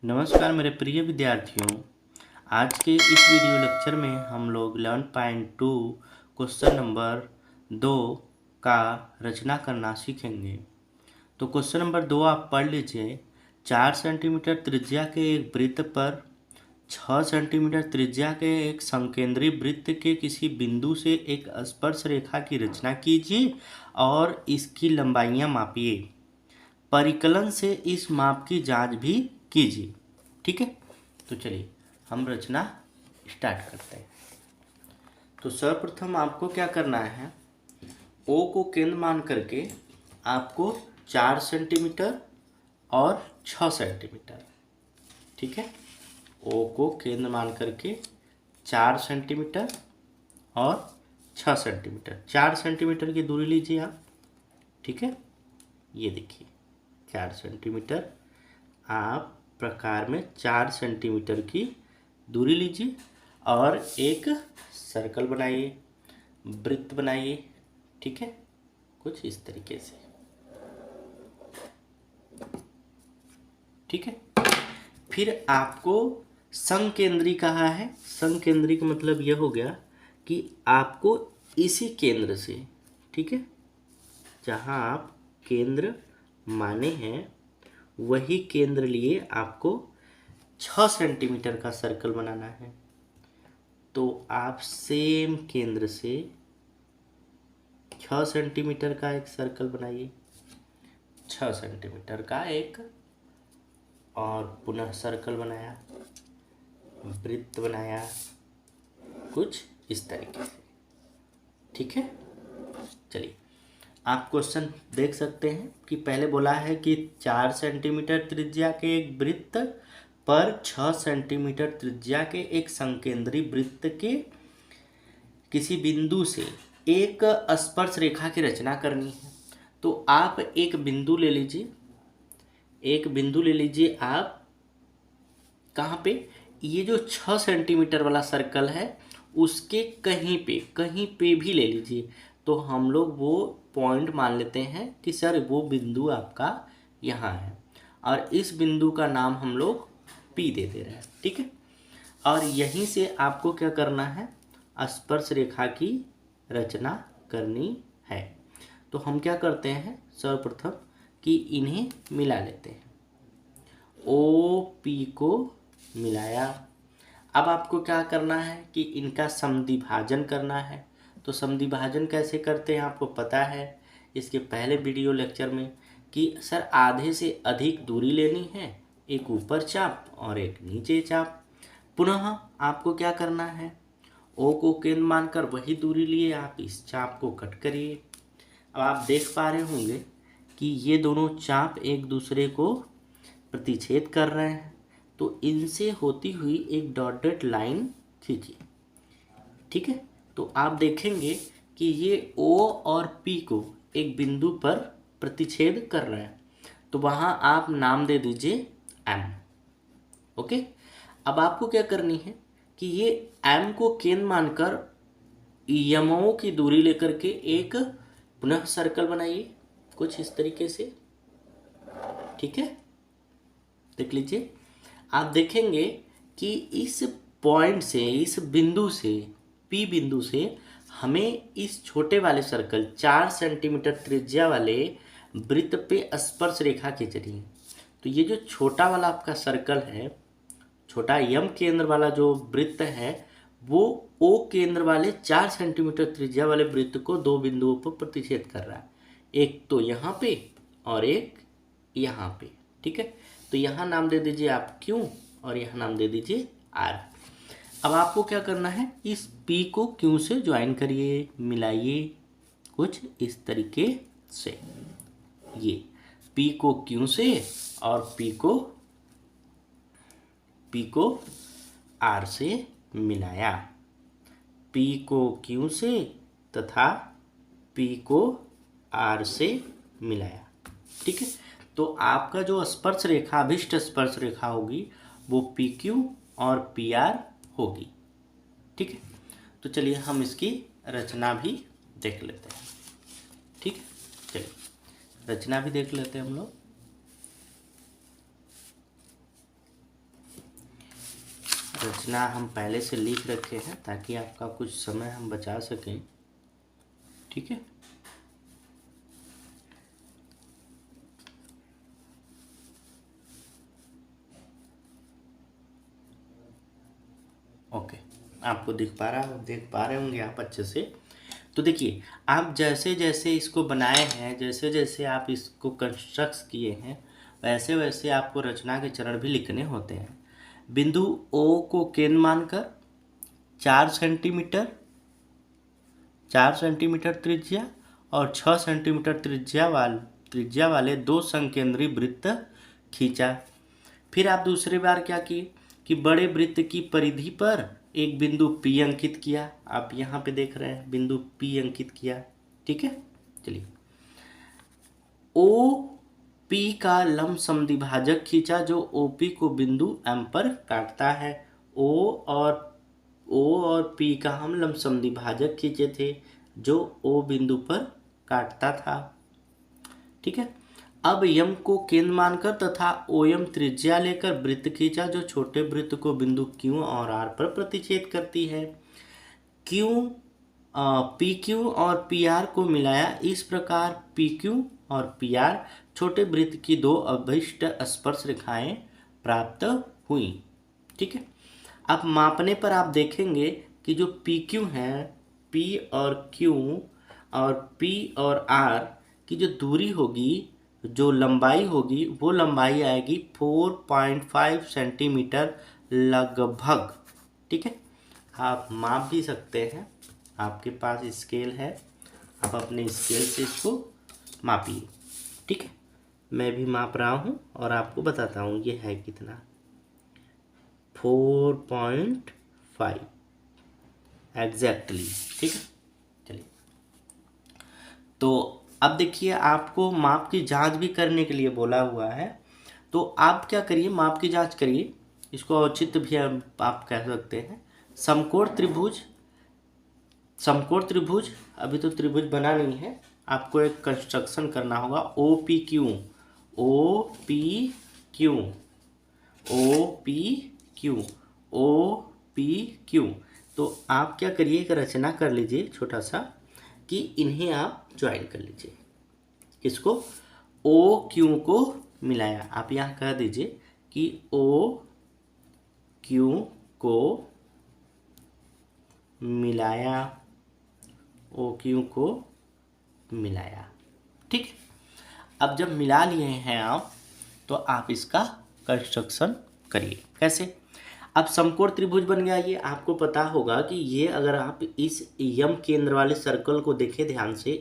नमस्कार मेरे प्रिय विद्यार्थियों। आज के इस वीडियो लेक्चर में हम लोग 11.2 क्वेश्चन नंबर 2 का रचना करना सीखेंगे। तो क्वेश्चन नंबर 2 आप पढ़ लीजिए। 4 सेंटीमीटर त्रिज्या के एक वृत्त पर 6 सेंटीमीटर त्रिज्या के एक संकेंद्री वृत्त के किसी बिंदु से एक स्पर्श रेखा की रचना कीजिए और इसकी लंबाइयाँ मापिए। परिकलन से इस माप की जांच भी कीजिए। ठीक है, तो चलिए हम रचना स्टार्ट करते हैं। तो सर्वप्रथम आपको क्या करना है, ओ को केंद्र मान करके आपको 4 सेंटीमीटर और 6 सेंटीमीटर, ठीक है, ओ को केंद्र मान करके 4 सेंटीमीटर और 6 सेंटीमीटर, 4 सेंटीमीटर की दूरी लीजिए आप। ठीक है, ये देखिए 4 सेंटीमीटर आप प्रकार में 4 सेंटीमीटर की दूरी लीजिए और एक सर्कल बनाइए, वृत्त बनाइए। ठीक है, कुछ इस तरीके से। ठीक है, फिर आपको संकेंद्री कहा है। संकेंद्री का मतलब यह हो गया कि आपको इसी केंद्र से, ठीक है, जहाँ आप केंद्र माने हैं वही केंद्र लिए आपको 6 सेंटीमीटर का सर्कल बनाना है। तो आप सेम केंद्र से 6 सेंटीमीटर का एक सर्कल बनाइए, 6 सेंटीमीटर का एक, और पुनः सर्कल बनाया, वृत्त बनाया, कुछ इस तरीके से। ठीक है, चलिए आप क्वेश्चन देख सकते हैं कि पहले बोला है कि 4 सेंटीमीटर त्रिज्या के एक वृत्त पर 6 सेंटीमीटर त्रिज्या के एक संकेंद्री वृत्त के किसी बिंदु से एक स्पर्श रेखा की रचना करनी है। तो आप एक बिंदु ले लीजिए, एक बिंदु ले लीजिए आप। कहाँ पे? ये जो 6 सेंटीमीटर वाला सर्कल है उसके कहीं पे भी ले लीजिए। तो हम लोग वो पॉइंट मान लेते हैं कि सर वो बिंदु आपका यहाँ है और इस बिंदु का नाम हम लोग P दे दे रहे हैं। ठीक है, और यहीं से आपको क्या करना है, स्पर्श रेखा की रचना करनी है। तो हम क्या करते हैं, सर्वप्रथम कि इन्हें मिला लेते हैं। ओ पी को मिलाया। अब आपको क्या करना है कि इनका समद्विभाजन करना है। तो समद्विभाजन कैसे करते हैं आपको पता है इसके पहले वीडियो लेक्चर में कि सर आधे से अधिक दूरी लेनी है, एक ऊपर चाप और एक नीचे चाप। पुनः आपको क्या करना है, ओ को केंद्र मानकर वही दूरी लिए आप इस चाप को कट करिए। अब आप देख पा रहे होंगे कि ये दोनों चाप एक दूसरे को प्रतिच्छेद कर रहे हैं। तो इनसे होती हुई एक डॉटेड लाइन खींचिए। ठीक है, तो आप देखेंगे कि ये O और P को एक बिंदु पर प्रतिच्छेद कर रहे हैं। तो वहाँ आप नाम दे दीजिए M। ओके, अब आपको क्या करनी है कि ये M को केंद्र मानकर यमों की दूरी लेकर के एक पुनः सर्कल बनाइए, कुछ इस तरीके से। ठीक है, देख लीजिए, आप देखेंगे कि इस पॉइंट से, इस बिंदु से, P बिंदु से हमें इस छोटे वाले सर्कल 4 सेंटीमीटर त्रिज्या वाले वृत्त पे स्पर्श रेखा खींचनी है। तो ये जो छोटा वाला आपका सर्कल है, छोटा यम केंद्र वाला जो वृत्त है, वो O केंद्र वाले 4 सेंटीमीटर त्रिज्या वाले वृत्त को दो बिंदुओं पर प्रतिच्छेद कर रहा है, एक तो यहाँ पे और एक यहाँ पे। ठीक है, तो यहाँ नाम दे दीजिए आप Q और यहाँ नाम दे दीजिए R। अब आपको क्या करना है, इस P को Q से ज्वाइन करिए, मिलाइए, कुछ इस तरीके से। ये P को Q से और P को R से मिलाया, P को Q से तथा P को R से मिलाया। ठीक है, तो आपका जो स्पर्श रेखा, अभिष्ट स्पर्श रेखा होगी वो PQ और PR होगी। ठीक है, तो चलिए हम इसकी रचना भी देख लेते हैं। ठीक है, चलिए रचना भी देख लेते हैं हम लोग। रचना हम पहले से लिख रखे हैं ताकि आपका कुछ समय हम बचा सकें। ठीक है, ओके, आपको देख पा रहे होंगे आप अच्छे से। तो देखिए, आप जैसे जैसे इसको बनाए हैं, जैसे जैसे आप इसको कंस्ट्रक्ट किए हैं, वैसे वैसे आपको रचना के चरण भी लिखने होते हैं। बिंदु ओ को केंद्र मानकर 4 सेंटीमीटर त्रिज्या और 6 सेंटीमीटर त्रिज्या वाले 2 संकेंद्री वृत्त खींचा। फिर आप दूसरी बार क्या किए कि बड़े वृत्त की परिधि पर एक बिंदु P अंकित किया। आप यहाँ पे देख रहे हैं बिंदु P अंकित किया। ठीक है, चलिए ओ पी का लंब समद्विभाजक खींचा जो OP को बिंदु M पर काटता है। O और P का हम लंब समद्विभाजक खींचे थे जो O बिंदु पर काटता था। ठीक है, अब यम को केंद्र मानकर तथा OM त्रिज्या लेकर वृत्त खींचा जो छोटे वृत्त को बिंदु Q और R पर प्रतिच्छेद करती है। PQ और PR को मिलाया। इस प्रकार PQ और PR छोटे वृत्त की 2 अभीष्ट स्पर्श रेखाएं प्राप्त हुई। ठीक है, अब मापने पर आप देखेंगे कि जो PQ है, P और Q और P और R की जो दूरी होगी, जो लंबाई होगी, वो लंबाई आएगी 4.5 सेंटीमीटर लगभग। ठीक है, आप माप भी सकते हैं, आपके पास स्केल है, आप अपने स्केल से इसको मापिए। ठीक है, मैं भी माप रहा हूँ और आपको बताता हूँ ये है कितना, 4.5 एग्जैक्टली। ठीक है, चलिए, तो अब देखिए आपको माप की जांच भी करने के लिए बोला हुआ है, तो आप क्या करिए, माप की जांच करिए। इसको औचित्य भी आप कह सकते हैं। समकोण त्रिभुज, अभी तो त्रिभुज बना नहीं है, आपको एक कंस्ट्रक्शन करना होगा। OPQ, तो आप क्या करिए, एक रचना कर लीजिए छोटा सा कि इन्हें आप ज्वाइन कर लीजिए। किसको? OQ को मिलाया। आप यहाँ कह दीजिए कि OQ को मिलाया, OQ को मिलाया। ठीक, अब जब मिला लिए हैं आप, तो आप इसका कंस्ट्रक्शन करिए। कैसे? अब समकोण त्रिभुज बन गया। ये आपको पता होगा कि ये अगर आप इस यम केंद्र वाले सर्कल को देखें ध्यान से,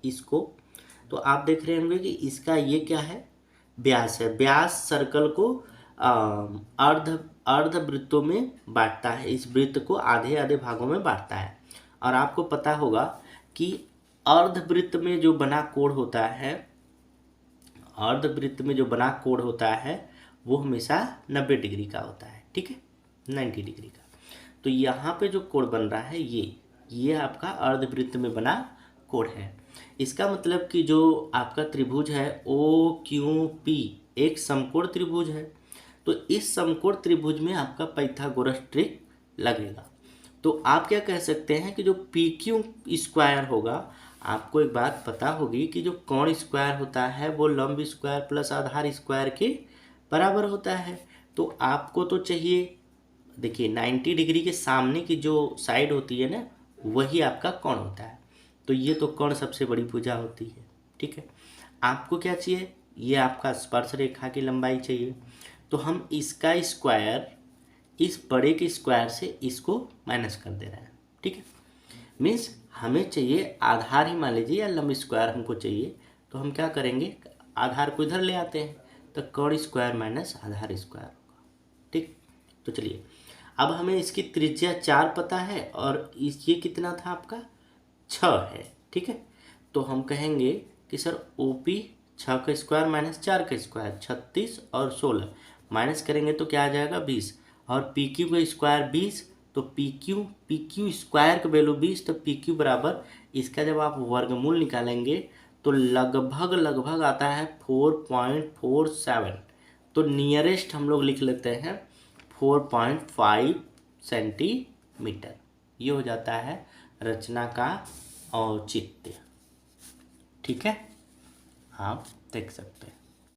इसको, तो आप देख रहे होंगे कि इसका ये क्या है, व्यास है। व्यास सर्कल को अर्ध वृत्तों में बांटता है, इस वृत्त को आधे आधे भागों में बांटता है। और आपको पता होगा कि अर्धवृत्त में जो बना कोण होता है, अर्धवृत्त में जो बना कोण होता है वो हमेशा 90 डिग्री का होता है। ठीक है, 90 डिग्री का। तो यहाँ पे जो कोण बन रहा है ये आपका अर्धवृत्त में बना कोण है। इसका मतलब कि जो आपका त्रिभुज है OQP एक समकोण त्रिभुज है। तो इस समकोण त्रिभुज में आपका पाइथागोरस ट्रिक लगेगा। तो आप क्या कह सकते हैं कि जो PQ स्क्वायर होगा, आपको एक बात पता होगी कि जो कोण स्क्वायर होता है वो लंब स्क्वायर प्लस आधार स्क्वायर के बराबर होता है। तो आपको तो चाहिए, देखिए 90 डिग्री के सामने की जो साइड होती है ना, वही आपका कोण होता है। तो ये तो कोण सबसे बड़ी भुजा होती है। ठीक है, आपको क्या चाहिए, ये आपका स्पर्श रेखा की लंबाई चाहिए। तो हम इसका स्क्वायर इस बड़े के स्क्वायर से इसको माइनस कर दे रहे हैं। ठीक है, मीन्स हमें चाहिए आधार ही मान लीजिए, या लंब स्क्वायर हमको चाहिए। तो हम क्या करेंगे, आधार को इधर ले आते हैं, तो कोण स्क्वायर माइनस आधार स्क्वायर होगा। ठीक, तो चलिए, अब हमें इसकी त्रिज्या 4 पता है और ये कितना था आपका, 6 है। ठीक है, तो हम कहेंगे कि सर OP 6 का स्क्वायर माइनस 4 का स्क्वायर 36 और 16 माइनस करेंगे तो क्या आ जाएगा 20, और PQ का स्क्वायर 20, तो PQ स्क्वायर का वैल्यू 20, तो PQ बराबर इसका जब आप वर्गमूल निकालेंगे तो लगभग आता है 4.47। तो नियरेस्ट हम लोग लिख लेते हैं 4.5 सेंटीमीटर। ये हो जाता है रचना का औचित्य। ठीक है, आप देख सकते हैं।